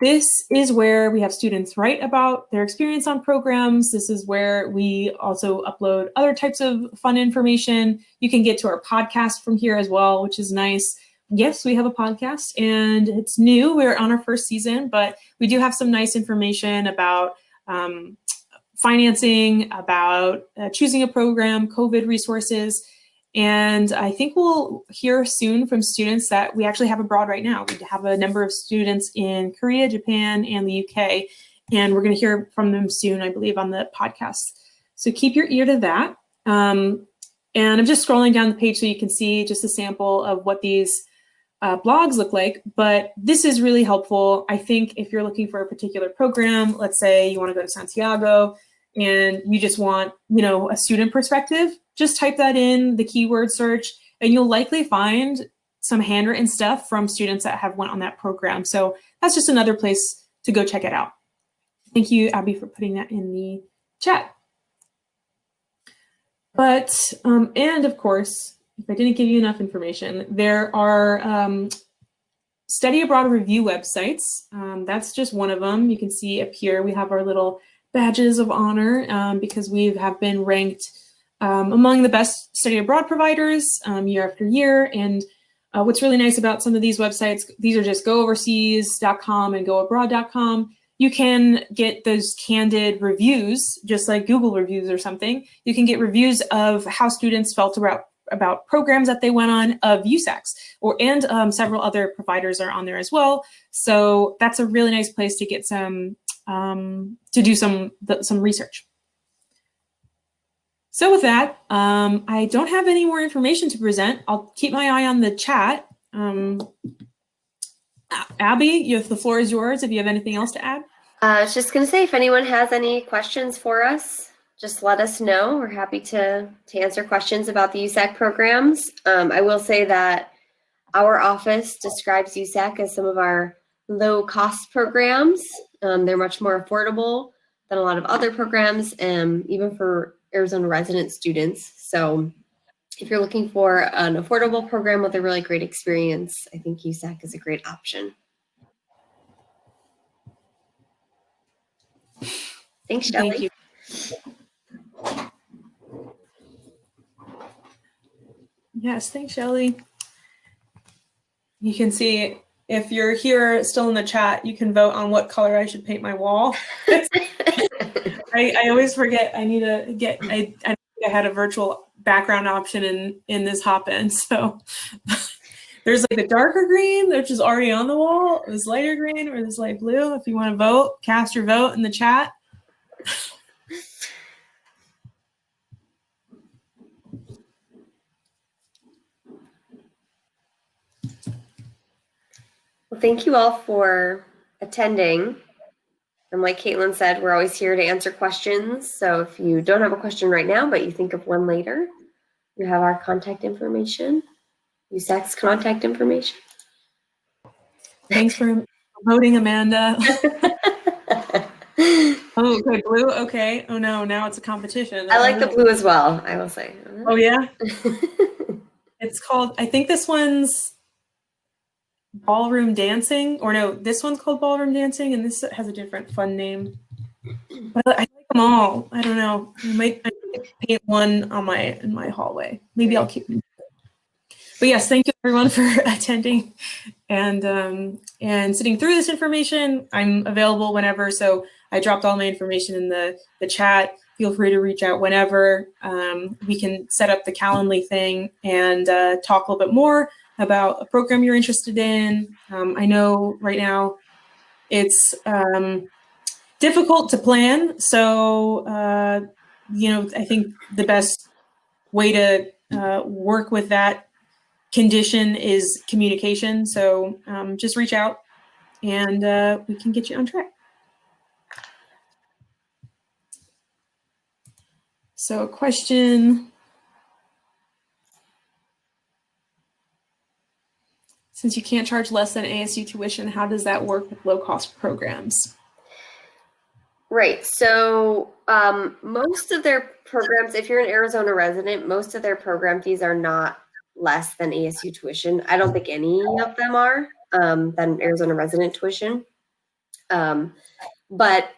[SPEAKER 1] This is where we have students write about their experience on programs. This is where we also upload other types of fun information. You can get to our podcast from here as well, which is nice. Yes, we have a podcast, and it's new. We're on our first season, but we do have some nice information about financing, about choosing a program, COVID resources. And I think we'll hear soon from students that we actually have abroad right now. We have a number of students in Korea, Japan, and the UK, and we're going to hear from them soon, I believe, on the podcast. So keep your ear to that. And I'm just scrolling down the page so you can see just a sample of what these blogs look like, but this is really helpful. I think if you're looking for a particular program, let's say you want to go to Santiago and you just want, a student perspective, just type that in the keyword search, and you'll likely find some handwritten stuff from students that have went on that program. So that's just another place to go check it out. Thank you, Abby, for putting that in the chat. But, and of course, if I didn't give you enough information, there are study abroad review websites. That's just one of them. You can see up here, we have our little badges of honor because we have been ranked among the best study abroad providers year after year. And what's really nice about some of these websites, these are just gooverseas.com and goabroad.com. You can get those candid reviews, just like Google reviews or something. You can get reviews of how students felt about programs that they went on of USACs, and several other providers are on there as well. So that's a really nice place to get some, to do some research. So with that, I don't have any more information to present. I'll keep my eye on the chat. Abby, the floor is yours if you have anything else to add.
[SPEAKER 2] I was just going to say, if anyone has any questions for us, just let us know. We're happy to answer questions about the USAC programs. I will say that our office describes USAC as some of our low-cost programs. They're much more affordable than a lot of other programs, even for Arizona resident students. So if you're looking for an affordable program with a really great experience, I think USAC is a great option. Thanks, Shelley.
[SPEAKER 1] Thank you. Yes, thanks, Shelley. You can see, if you're here still in the chat, you can vote on what color I should paint my wall. I always forget I need to get, I think I had a virtual background option in this hop-in. So there's like the darker green, which is already on the wall, this lighter green, or this light blue. If you want to vote, cast your vote in the chat.
[SPEAKER 2] Well, thank you all for attending. And like Caitlin said, we're always here to answer questions. So if you don't have a question right now, but you think of one later, you have our contact information, USAC's contact information.
[SPEAKER 1] Thanks for voting, Amanda. Oh, okay, blue. Okay. Oh no, now it's a competition.
[SPEAKER 2] I like the blue as well, I will say.
[SPEAKER 1] Oh yeah. It's called, I think this one's ballroom dancing, or no, this one's called ballroom dancing, and this has a different fun name. But I like them all. I don't know. I might paint one on in my hallway. Maybe I'll keep them. But yes, thank you everyone for attending and sitting through this information. I'm available whenever, so I dropped all my information in the chat. Feel free to reach out whenever. We can set up the Calendly thing and talk a little bit more about a program you're interested in. I know right now it's difficult to plan, so I think the best way to work with that condition is communication. So just reach out and we can get you on track. So a question. Since you can't charge less than ASU tuition, how does that work with low-cost programs?
[SPEAKER 2] Right. So most of their programs, if you're an Arizona resident, most of their program fees are not less than ASU tuition. I don't think any of them are than Arizona resident tuition. But,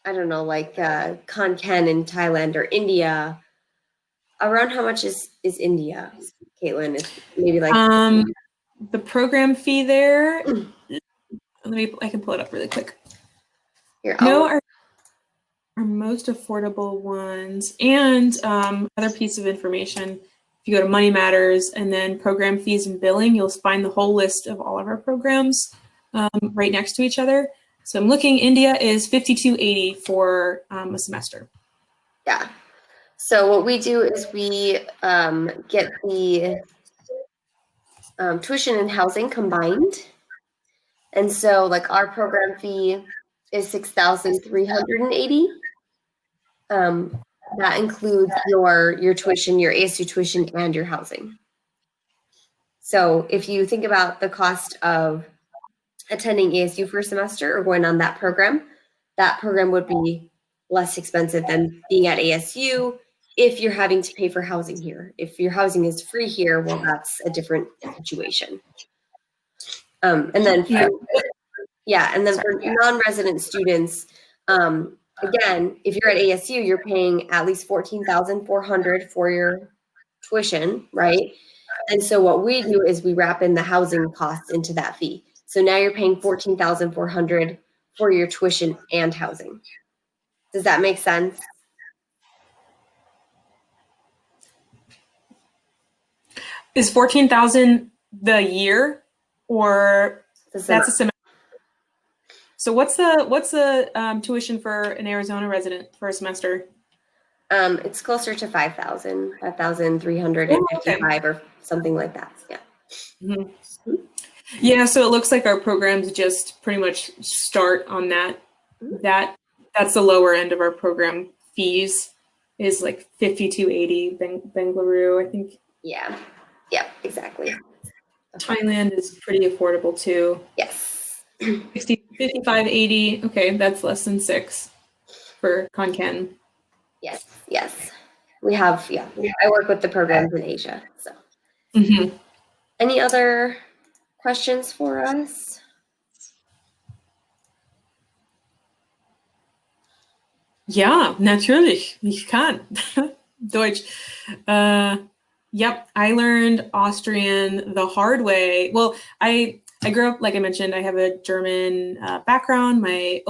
[SPEAKER 2] I don't know, like Konkan in Thailand or India, around how much is India, Caitlin? Maybe like
[SPEAKER 1] the program fee there. I can pull it up really quick.
[SPEAKER 2] Here,
[SPEAKER 1] our most affordable ones, and other piece of information. If you go to Money Matters and then program fees and billing, you'll find the whole list of all of our programs right next to each other. So I'm looking. India is $52.80 for a semester.
[SPEAKER 2] Yeah. So what we do is we get the tuition and housing combined. And so like our program fee is $6,380. That includes your tuition, your ASU tuition, and your housing. So if you think about the cost of attending ASU for a semester or going on that program would be less expensive than being at ASU if you're having to pay for housing here. If your housing is free here, well, that's a different situation. And then for non-resident students, again, if you're at ASU, you're paying at least $14,400 for your tuition, right? And so what we do is we wrap in the housing costs into that fee. So now you're paying $14,400 for your tuition and housing. Does that make sense?
[SPEAKER 1] Is $14,000 the year, or that's a semester? So what's the tuition for an Arizona resident for a semester?
[SPEAKER 2] It's closer to $5,355 or something like that. Yeah.
[SPEAKER 1] Mm-hmm. Yeah. So it looks like our programs just pretty much start on that that's the lower end of our program fees, is like $52.80 Bengaluru, I think.
[SPEAKER 2] Yeah, exactly.
[SPEAKER 1] Thailand is pretty affordable too.
[SPEAKER 2] Yes.
[SPEAKER 1] 55.80. Okay, that's less than $6 for Konkan.
[SPEAKER 2] Yes. We have, I work with the programs in Asia. So, Any other questions for us?
[SPEAKER 1] Ja, natürlich. Ich kann. Deutsch. Yep, I learned Austrian the hard way. Well, I grew up, like I mentioned, I have a German background. My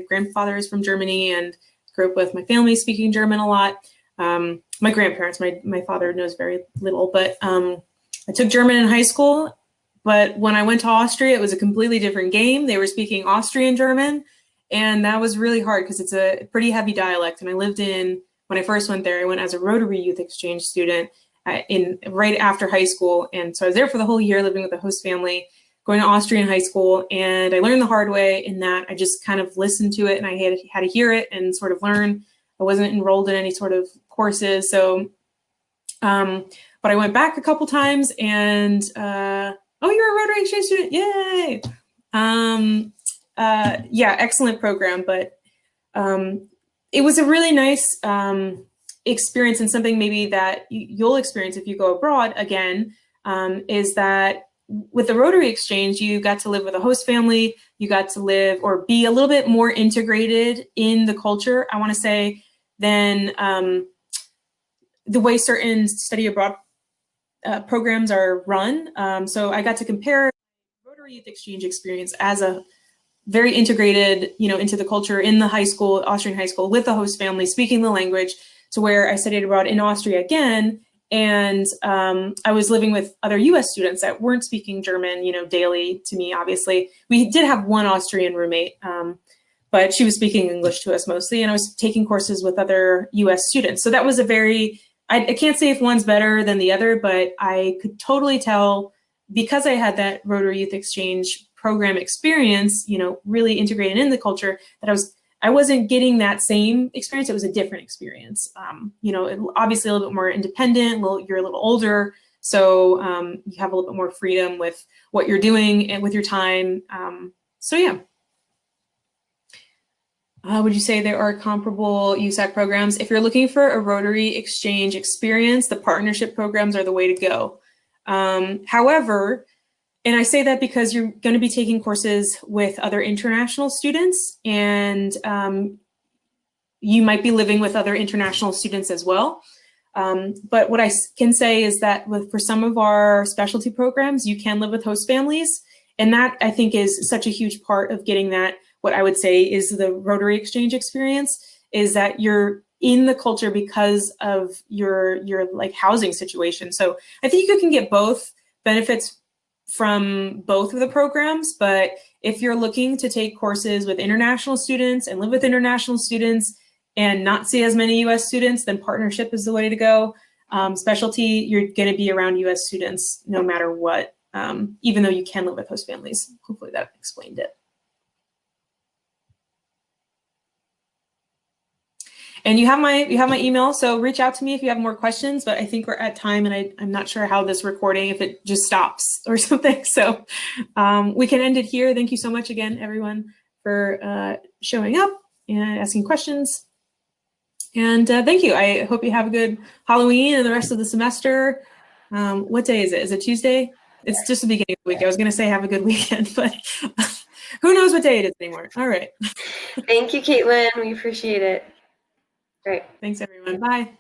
[SPEAKER 1] grandfather is from Germany, and grew up with my family speaking German a lot. My grandparents, my father knows very little, but I took German in high school. But when I went to Austria, it was a completely different game. They were speaking Austrian German, and that was really hard because it's a pretty heavy dialect. And when I first went there, I went as a Rotary Youth Exchange student right after high school. And so I was there for the whole year, living with a host family, going to Austrian high school. And I learned the hard way in that I just kind of listened to it, and I had to hear it and sort of learn. I wasn't enrolled in any sort of courses. So, but I went back a couple times, and oh, you're a Rotary Exchange student. Yay. Yeah, excellent program, but it was a really nice experience, and something maybe that you'll experience if you go abroad again, is that with the Rotary Exchange, you got to live with a host family, you got to live or be a little bit more integrated in the culture, I want to say, than the way certain study abroad programs are run. So I got to compare Rotary Youth Exchange experience as a very integrated, into the culture in the high school, Austrian high school, with the host family, speaking the language, to where I studied abroad in Austria again. And I was living with other US students that weren't speaking German, daily to me, obviously. We did have one Austrian roommate, but she was speaking English to us mostly. And I was taking courses with other US students. So that was I can't say if one's better than the other, but I could totally tell, because I had that Rotary Youth Exchange program experience, really integrated in the culture, that I wasn't getting that same experience. It was a different experience. Obviously a little bit more independent, you're a little older, so you have a little bit more freedom with what you're doing and with your time. So yeah. Would you say there are comparable USAC programs? If you're looking for a Rotary Exchange experience, the partnership programs are the way to go. However, and I say that because you're going to be taking courses with other international students, and you might be living with other international students as well. But what I can say is that for some of our specialty programs, you can live with host families. And that, I think, is such a huge part of getting that, what I would say is the Rotary Exchange experience, is that you're in the culture because of your like housing situation. So I think you can get both benefits from both of the programs, but if you're looking to take courses with international students and live with international students and not see as many US students, then partnership is the way to go. Specialty, you're going to be around US students no matter what, even though you can live with host families. Hopefully that explained it. And you have my email, so reach out to me if you have more questions, but I think we're at time, and I'm not sure how this recording, if it just stops or something. So we can end it here. Thank you so much again, everyone, for showing up and asking questions. And thank you. I hope you have a good Halloween and the rest of the semester. What day is it? Is it Tuesday? It's just the beginning of the week. I was going to say have a good weekend, but who knows what day it is anymore. All right.
[SPEAKER 2] Thank you, Caitlin. We appreciate it. Great.
[SPEAKER 1] Thanks, everyone. Bye.